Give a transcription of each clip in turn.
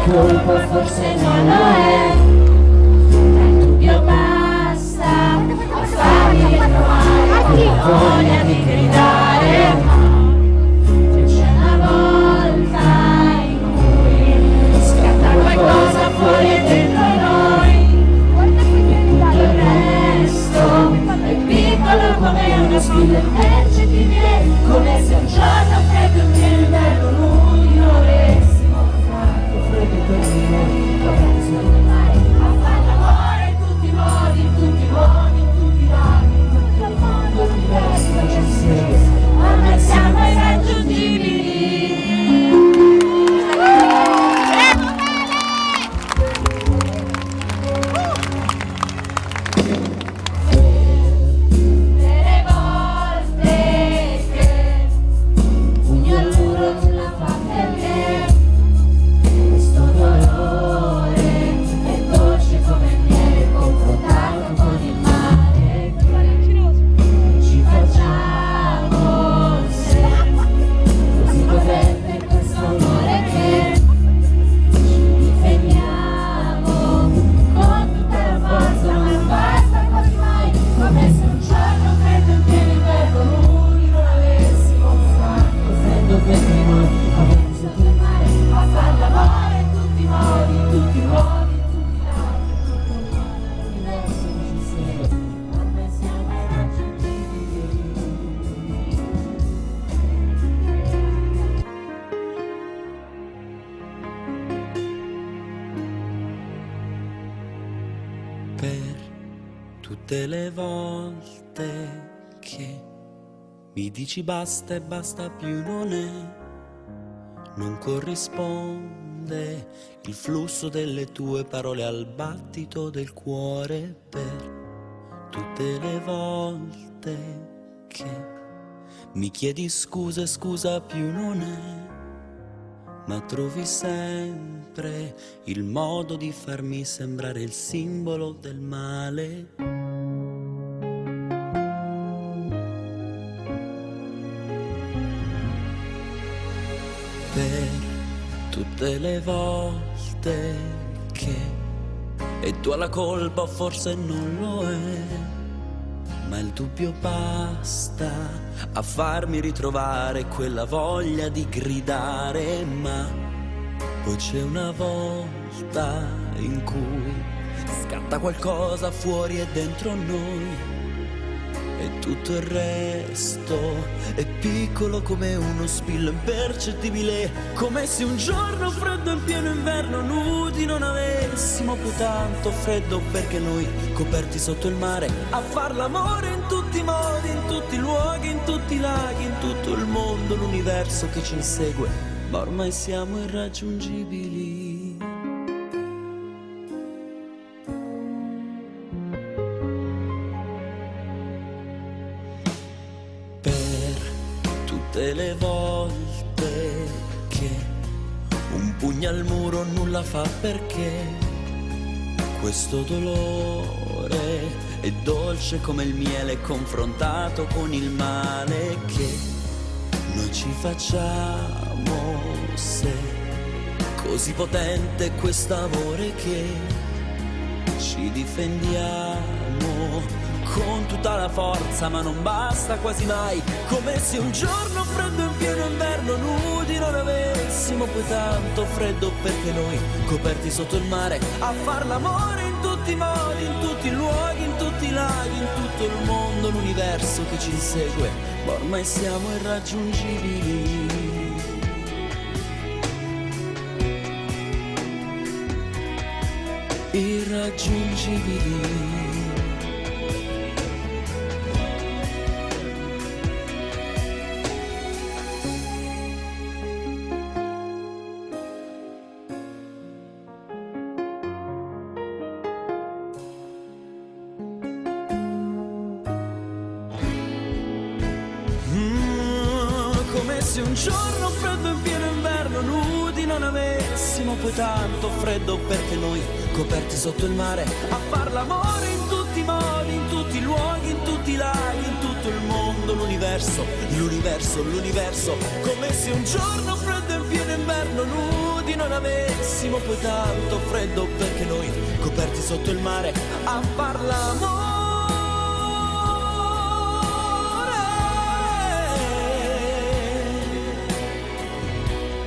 colpo forse non lo è. Il dubbio basta a farmi ritrovare quella voglia di gridare. Ma c'è una volta in cui scatta qualcosa fuori e dentro noi. Tutto il resto è piccolo come uno spillo impercettibile, come se un giorno freddo in pieno inverno noi non avessimo fatto freddo per noi, dovremmo sul mare a far l'amore in tutti i modi, in tutti i modi, in tutti i lati, in tutto il mondo, l'universo che ci segue, ormai siamo irraggiungibili. Tutte le volte che mi dici basta e basta più non corrisponde il flusso delle tue parole al battito del cuore. Per tutte le volte che mi chiedi scusa e scusa più ma trovi sempre il modo di farmi sembrare il simbolo del male. Per tutte le volte che e tu hai la colpa o forse non lo è, ma il dubbio basta a farmi ritrovare quella voglia di gridare. Ma poi c'è una volta in cui scatta qualcosa fuori e dentro noi, e tutto il resto è piccolo come uno spillo impercettibile, come se un giorno freddo in pieno inverno nudi non avessimo più tanto freddo, perché noi coperti sotto il mare a far l'amore in tutti i modi, in tutti i luoghi, in tutti i laghi, in tutto il mondo, l'universo che ci insegue, ma ormai siamo irraggiungibili. Tutte le volte che un pugno al muro nulla fa, perché questo dolore è dolce come il miele confrontato con il male che noi ci facciamo, se così potente quest'amore che ci difendiamo con tutta la forza, ma non basta quasi mai, come se un giorno freddo in pieno inverno nudi non avessimo poi tanto freddo, perché noi coperti sotto il mare a far l'amore in tutti i modi, in tutti i luoghi, in tutti i laghi, in tutto il mondo, l'universo che ci insegue, ma ormai siamo irraggiungibili. Irraggiungibili. Come se un giorno freddo in pieno inverno nudi non avessimo poi tanto freddo, perché noi coperti sotto il mare a far l'amore in tutti i modi, in tutti i luoghi, in tutti i laghi, in tutto il mondo, l'universo, l'universo, l'universo, come se un giorno freddo in pieno inverno nudi non avessimo poi tanto freddo, perché noi coperti sotto il mare a far l'amore.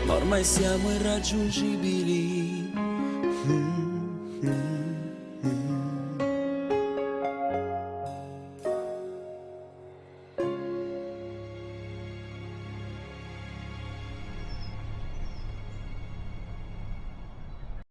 Ma ormai siamo irraggiungibili.